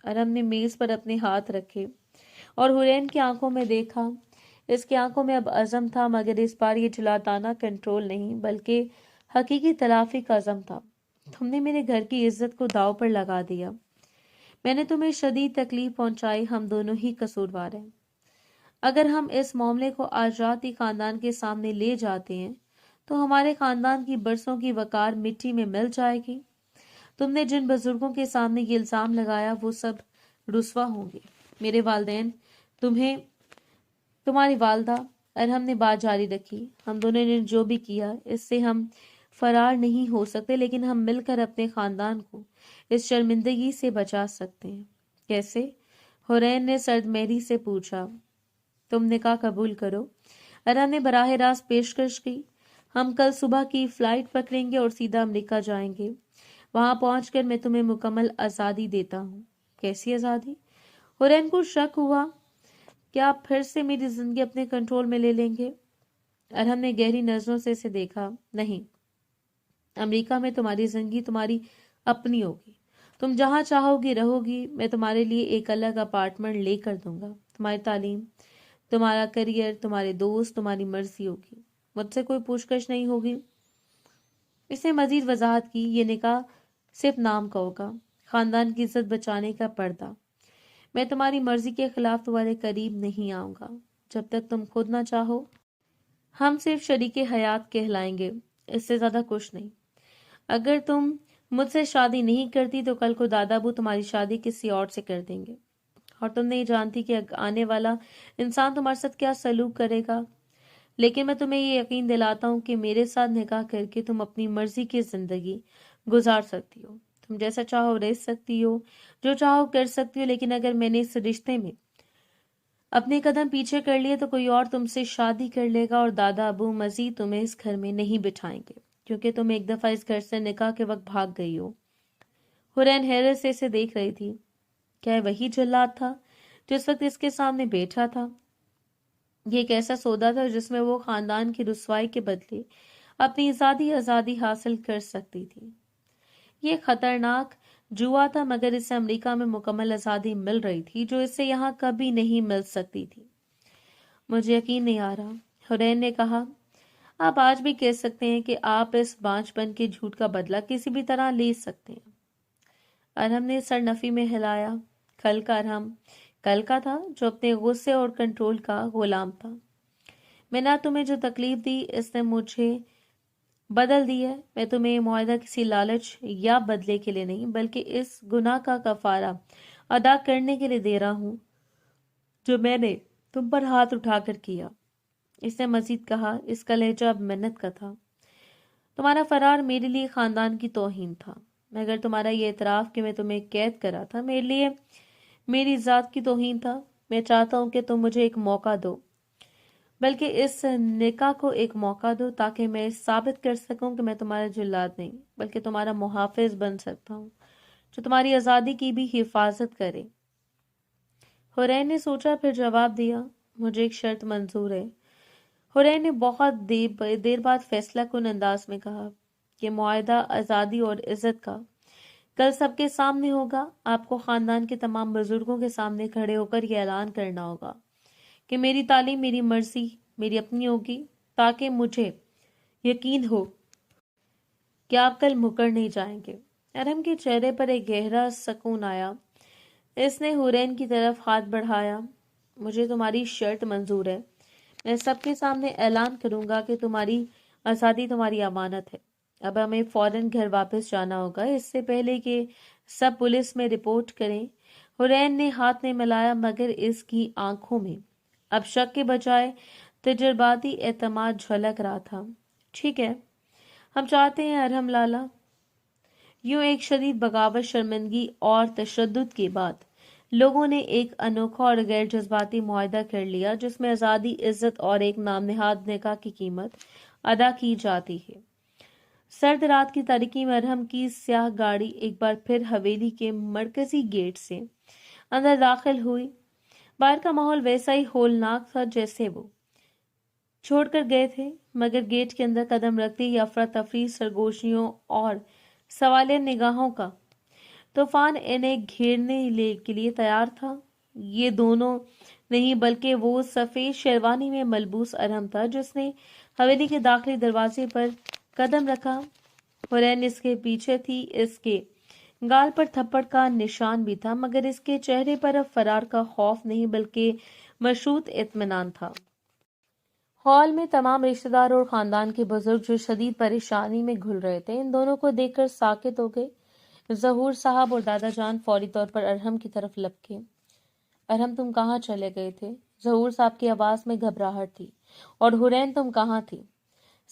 A: ارحم نے میز پر اپنے ہاتھ رکھے اور حورین کی آنکھوں میں دیکھا. اس کی آنکھوں میں اب عزم تھا مگر اس بار یہ جلادانہ کنٹرول نہیں بلکہ حقیقی تلافی کا عزم تھا. تم نے میرے گھر کی عزت کو داؤ پر لگا دیا. میں نے تمہیں شدید تکلیف پہنچائی. ہم دونوں ہی قصوروار ہیں. اگر ہم اس معاملے کو آج رات ہی خاندان کے سامنے لے جاتے ہیں تو ہمارے خاندان کی برسوں کی وقار مٹی میں مل جائے گی. تم نے جن بزرگوں کے سامنے یہ الزام لگایا وہ سب رسوا ہوں گے. میرے والدین تمہیں تمہاری والدہ. ارحم نے بات جاری رکھی. ہم دونوں نے جو بھی کیا اس سے ہم فرار نہیں ہو سکتے، لیکن ہم مل کر اپنے خاندان کو اس شرمندگی سے بچا سکتے ہیں۔ کیسے؟ حرین نے سرد مہری سے پوچھا۔ تم نکاح قبول کرو، ارہم نے براہ راست پیشکش کی۔ ہم کل صبح کی فلائٹ پکڑیں گے اور سیدھا امریکہ جائیں گے۔ وہاں پہنچ کر میں تمہیں مکمل آزادی دیتا ہوں۔ کیسی آزادی؟ حرین کو شک ہوا، کیا آپ پھر سے میری زندگی اپنے کنٹرول میں لے لیں گے؟ ارہم نے گہری نظروں سے اسے دیکھا۔ نہیں، امریکہ میں تمہاری زندگی تمہاری اپنی ہوگی، تم جہاں چاہو گی رہو گی، میں تمہارے لیے ایک الگ اپارٹمنٹ لے کر دوں گا، تمہاری تعلیم، تمہارا کریئر، تمہارے دوست، تمہاری مرضی ہوگی، مجھ سے کوئی پوچھ گچھ نہیں ہوگی۔ اس نے مزید وضاحت کی، یہ نکاح صرف نام کا ہوگا، خاندان کی عزت بچانے کا پردہ۔ میں تمہاری مرضی کے خلاف تمہارے قریب نہیں آؤں گا، جب تک تم خود نہ چاہو۔ ہم صرف شریک حیات کہلائیں گے، اس سے زیادہ کچھ نہیں۔ اگر تم مجھ سے شادی نہیں کرتی تو کل کو دادا ابو تمہاری شادی کسی اور سے کر دیں گے، اور تم نہیں جانتی کہ آنے والا انسان تمہارے ساتھ کیا سلوک کرے گا۔ لیکن میں تمہیں یہ یقین دلاتا ہوں کہ میرے ساتھ نکاح کر کے تم اپنی مرضی کی زندگی گزار سکتی ہو، تم جیسا چاہو رہ سکتی ہو، جو چاہو کر سکتی ہو۔ لیکن اگر میں نے اس رشتے میں اپنے قدم پیچھے کر لیے تو کوئی اور تم سے شادی کر لے گا، اور دادا ابو مزید تمہیں اس گھر میں نہیں بٹھائیں گے، کیونکہ تم ایک دفعہ اس گھر سے نکاح کے وقت بھاگ گئی ہو۔ حرین حیرت سے اسے دیکھ رہی تھی۔ کیا وہی جلاد تھا جو اس وقت اس کے سامنے بیٹھا تھا؟ یہ ایک ایسا سودا تھا جس میں وہ خاندان کی رسوائی کے بدلے اپنی آزادی حاصل کر سکتی تھی۔ یہ خطرناک جوا تھا، مگر اسے امریکہ میں مکمل آزادی مل رہی تھی جو اسے یہاں کبھی نہیں مل سکتی تھی۔ مجھے یقین نہیں آ رہا، حرین نے کہا۔ آپ آج بھی کہہ سکتے ہیں کہ آپ اس بانچ پن کے جھوٹ کا بدلہ کسی بھی طرح لے سکتے ہیں۔ ارہم نے سر نفی میں ہلایا۔ کل کا ارہم کل کا تھا جو اپنے غصے اور کنٹرول کا غلام تھا۔ میں نے تمہیں جو تکلیف دی اس نے مجھے بدل دی ہے۔ میں تمہیں یہ معاہدہ کسی لالچ یا بدلے کے لیے نہیں، بلکہ اس گناہ کا کفارہ ادا کرنے کے لیے دے رہا ہوں جو میں نے تم پر ہاتھ اٹھا کر کیا۔ اس نے مزید کہا، اس کا لہجہ اب منت کا تھا۔ تمہارا فرار میرے لیے خاندان کی توہین تھا، مگر تمہارا یہ اعتراف کہ میں تمہیں قید کرا تھا میرے لیے میری ذات کی توہین تھا۔ میں چاہتا ہوں کہ تم مجھے ایک موقع دو، بلکہ اس نکاح کو ایک موقع دو، تاکہ میں ثابت کر سکوں کہ میں تمہارا جلاد نہیں بلکہ تمہارا محافظ بن سکتا ہوں جو تمہاری آزادی کی بھی حفاظت کرے۔ حرین نے سوچا، پھر جواب دیا، مجھے ایک شرط منظور ہے۔ حرین نے بہت دیر بعد فیصلہ کن انداز میں کہا کہ معاہدہ آزادی اور عزت کا کل سب کے سامنے ہوگا۔ آپ کو خاندان کے تمام بزرگوں کے سامنے کھڑے ہو کر یہ اعلان کرنا ہوگا کہ میری تعلیم میری مرضی میری اپنی ہوگی، تاکہ مجھے یقین ہو کہ آپ کل مکر نہیں جائیں گے۔ ارہم کے چہرے پر ایک گہرا سکون آیا۔ اس نے حرین کی طرف ہاتھ بڑھایا۔ مجھے تمہاری شرط منظور ہے۔ میں سب کے سامنے اعلان کروں گا کہ تمہاری آزادی تمہاری امانت ہے۔ اب ہمیں فوراً گھر واپس جانا ہوگا، اس سے پہلے کہ سب پولیس میں رپورٹ کریں۔ حرین نے ہاتھ میں ملایا، مگر اس کی آنکھوں میں اب شک کے بجائے تجرباتی اعتماد جھلک رہا تھا۔ ٹھیک ہے، ہم چاہتے ہیں ارہم لالا۔ یوں ایک شدید بغاوت، شرمندگی اور تشدد کے بعد لوگوں نے ایک انوکھا اور غیر جذباتی معاہدہ کر لیا جس میں آزادی، عزت اور ایک نام نہاد نکاح کی قیمت ادا کی جاتی ہے۔ سرد رات کی تاریکی میں ارہم کی سیاہ گاڑی ایک بار پھر حویلی کے مرکزی گیٹ سے اندر داخل ہوئی۔ باہر کا ماحول ویسا ہی ہولناک تھا جیسے وہ چھوڑ کر گئے تھے، مگر گیٹ کے اندر قدم رکھتے ہی افراتفری، سرگوشیوں اور سوالیہ نگاہوں کا طوفان انہیں گھیرنے کے لیے تیار تھا۔ یہ دونوں نہیں بلکہ وہ سفید شیروانی میں ملبوس ارہم تھا جس نے حویلی کے داخلی دروازے پر قدم رکھا۔ حرین اس کے پیچھے تھی، اس کے گال پر تھپڑ کا نشان بھی تھا، مگر اس کے چہرے پر اب فرار کا خوف نہیں بلکہ مشروط اطمینان تھا۔ ہال میں تمام رشتہ دار اور خاندان کے بزرگ جو شدید پریشانی میں گھل رہے تھے، ان دونوں کو دیکھ کر ساکت ہو گئے۔ ظہور صاحب اور دادا جان فوری طور پر ارہم کی طرف لپکے۔ ارہم، تم کہاں چلے گئے تھے؟ ظہور صاحب کی آواز میں گھبراہٹ تھی۔ اور حرین، تم کہاں تھی؟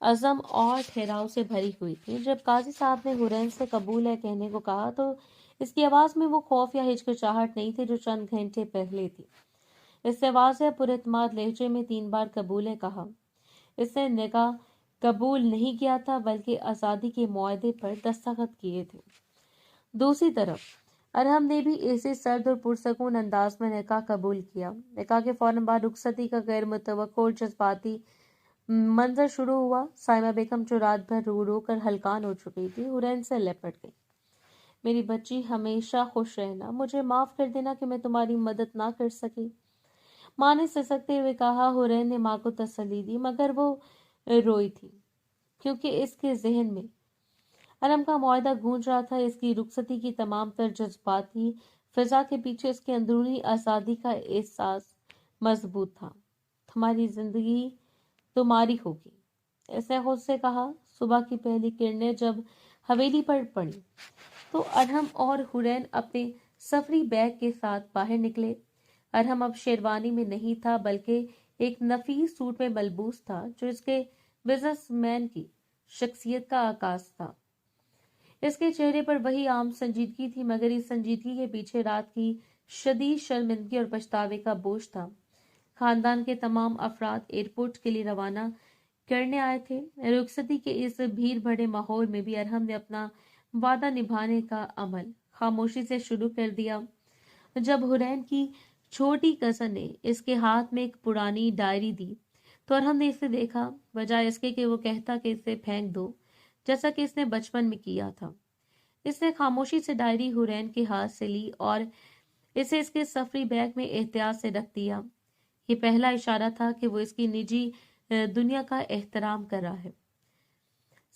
A: عزم اور ٹھہراؤ سے بھری ہوئی تھی۔ جب قاضی صاحب نے حرین سے قبول ہے کہنے کو کہا تو اس کی آواز میں وہ خوف یا ہچکچاہٹ نہیں تھی جو چند گھنٹے پہلے تھی۔ اس سے واضح پر اعتماد لہجے میں 3 بار قبول ہے کہا۔ اس نے نکاح قبول نہیں کیا تھا بلکہ آزادی کے معاہدے پر دستخط کیے تھے۔ دوسری طرف ارحم نے بھی اسی سرد اور پرسکون انداز میں نکاح قبول کیا۔ نکاح کے فوراً بعد رخصتی کا غیر متوقع اور جذباتی منظر شروع ہوا۔ سائمہ بیگم جو رات بھر رو رو کر ہلکان ہو چکی تھی حرین سے لپٹ گئی۔ میری بچی ہمیشہ خوش رہنا، مجھے معاف کر دینا کہ میں تمہاری مدد نہ کر سکی، ماں نے سسکتے ہوئے کہا۔ حرین نے ماں کو تسلی دی مگر وہ روئی تھی کیونکہ اس کے ذہن میں ارحم کا معاہدہ گونج رہا تھا۔ اس کی رخصتی کی تمام تر جذباتی فضا کے پیچھے اس کے اندرونی آزادی کا احساس مضبوط تھا۔ تمہاری زندگی تمہاری ہوگی، اس نے خود سے کہا۔ صبح کی پہلی کرنیں جب حویلی پر پڑی تو ارحم اور حرین اپنے سفری بیگ کے ساتھ باہر نکلے۔ ارحم اب شیروانی میں نہیں تھا بلکہ ایک نفیس سوٹ میں ملبوس تھا جو اس کے بزنس مین کی شخصیت کا عکاس تھا۔ اس کے چہرے پر وہی عام سنجیدگی تھی مگر اس سنجیدگی کے پیچھے رات کی شدید شرمندگی اور پچھتاوے کا بوجھ تھا۔ خاندان کے تمام افراد ایئرپورٹ کے لیے روانہ کرنے آئے تھے۔ رخصتی کے اس بھیڑ بھرے ماحول میں بھی ارحم نے اپنا وعدہ نبھانے کا عمل خاموشی سے شروع کر دیا۔ جب حرین کی چھوٹی کزن نے اس کے ہاتھ میں ایک پرانی ڈائری دی تو ارحم نے اسے دیکھا، بجائے اس کے کہ وہ کہتا کہ اسے پھینک دو جیسا کہ اس نے بچپن میں کیا تھا۔ اس نے خاموشی سے ڈائری حرین کے ہاتھ سے لی اور اسے اس کے سفری بیگ میں احتیاط سے رکھ دیا۔ یہ پہلا اشارہ تھا کہ وہ اس کی نجی دنیا کا احترام کر رہا ہے۔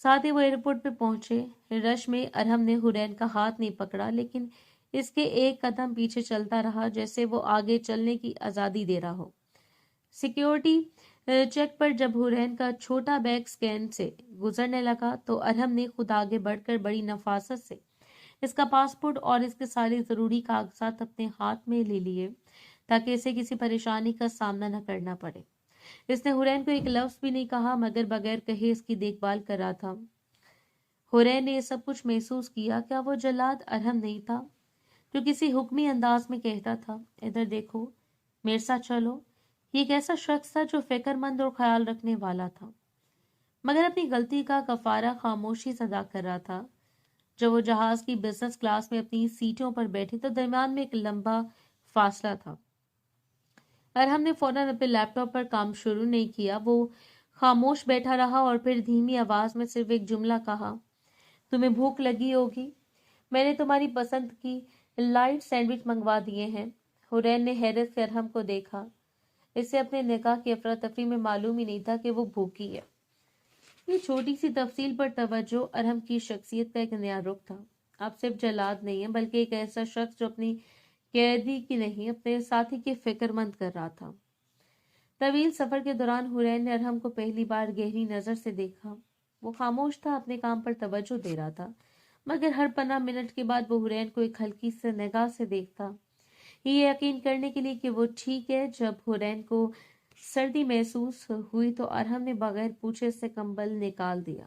A: ساتھ ہی وہ ایئرپورٹ پہ پہنچے۔ رش میں ارحم نے حرین کا ہاتھ نہیں پکڑا لیکن اس کے ایک قدم پیچھے چلتا رہا جیسے وہ آگے چلنے کی آزادی دے رہا ہو۔ سیکیورٹی چیک پر جب حرین کا چھوٹا بیگ سکین سے گزرنے لگا تو ارحم نے خود آگے بڑھ کر بڑی نفاست سے اس کا پاسپورٹ اور اس کے سارے ضروری کاغذات اپنے ہاتھ میں لے لیے تاکہ اسے کسی پریشانی کا سامنا نہ کرنا پڑے۔ اس نے حرین کو ایک لفظ بھی نہیں کہا مگر بغیر کہے اس کی دیکھ بھال کر رہا تھا۔ حرین نے یہ سب کچھ محسوس کیا۔ کیا وہ جلاد ارحم نہیں تھا جو کسی حکمی انداز میں کہتا تھا، ادھر دیکھو، میرے ساتھ چلو؟ یہ ایک ایسا شخص تھا جو فکر مند اور خیال رکھنے والا تھا مگر اپنی غلطی کا کفارہ خاموشی سے ادا کر رہا تھا۔ جب وہ جہاز کی بزنس کلاس میں اپنی سیٹوں پر بیٹھے تو درمیان میں ایک لمبا فاصلہ تھا۔ ارحم نے فوراً اپنے لیپ ٹاپ پر کام شروع نہیں کیا۔ وہ خاموش بیٹھا رہا اور پھر دھیمی آواز میں صرف ایک جملہ کہا، تمہیں بھوک لگی ہوگی، میں نے تمہاری پسند کی لائٹ سینڈوچ منگوا دیے ہیں۔ حرین نے حیرت سے ارحم کو دیکھا۔ اسے اپنے نکاح کی افراتفری میں معلوم ہی نہیں تھا کہ وہ بھوکی ہے۔ یہ چھوٹی سی تفصیل پر توجہ ارحم کی شخصیت کا ایک نیا رخ تھا۔ آپ صرف جلاد نہیں ہیں بلکہ ایک ایسا شخص جو اپنی قیدی کی نہیں اپنے ساتھی کی فکر مند کر رہا تھا۔ طویل سفر کے دوران حرین نے ارحم کو پہلی بار گہری نظر سے دیکھا۔ وہ خاموش تھا، اپنے کام پر توجہ دے رہا تھا مگر ہر 15 منٹ کے بعد وہ حرین کو ایک ہلکی سے نگاہ سے دیکھتا، یہ یقین کرنے کے لیے کہ وہ ٹھیک ہے۔ جب حرین کو سردی محسوس ہوئی تو ارحم نے بغیر پوچھے سے کمبل نکال دیا۔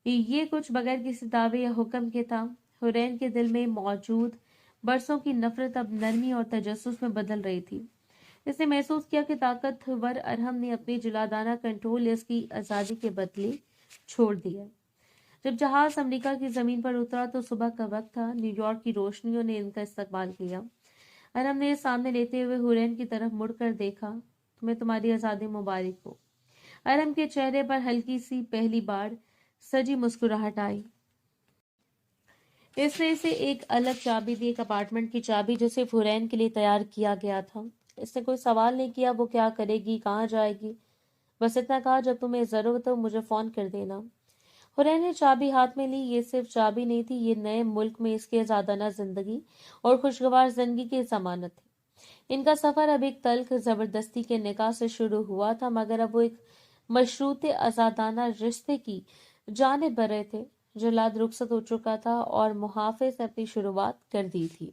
A: یہ کچھ بغیر کسی دعوے یا حکم کے تھا۔ حرین کے دل میں موجود برسوں کی نفرت اب نرمی اور تجسس میں بدل رہی تھی۔ اس نے محسوس کیا کہ طاقتور ارحم نے اپنی جلادانہ کنٹرول اس کی آزادی کے بدلے چھوڑ دیا۔ جب جہاز امریکہ کی زمین پر اترا تو صبح کا وقت تھا۔ نیو یارک کی روشنیوں نے ان کا استقبال کیا۔ ارحم نے سامنے لیتے ہوئے حرین کی طرف مڑ کر دیکھا، تمہیں تمہاری آزادی مبارک ہو۔ ارحم کے چہرے پر ہلکی سی پہلی بار سجی مسکراہٹ آئی۔ اس نے اسے ایک الگ چابی دی، ایک اپارٹمنٹ کی چابی جو صرف حرین کے لیے تیار کیا گیا تھا۔ اس نے کوئی سوال نہیں کیا وہ کیا کرے گی، کہاں جائے گی، بس اتنا کہا جب تمہیں ضرورت ہو مجھے فون کر دینا۔ حرین نے چابی ہاتھ میں لی۔ یہ صرف چابی نہیں تھی، یہ نئے ملک میں اس کی آزادانہ زندگی اور خوشگوار زندگی کی ضمانت تھی۔ ان کا سفر اب ایک تلخ زبردستی کے نکاح سے شروع ہوا تھا مگر اب وہ ایک مشروط آزادانہ رشتے کی جانب بڑھ رہے تھے۔ جلاد رخصت ہو چکا تھا اور محافظ نے اپنی شروعات کر دی تھی۔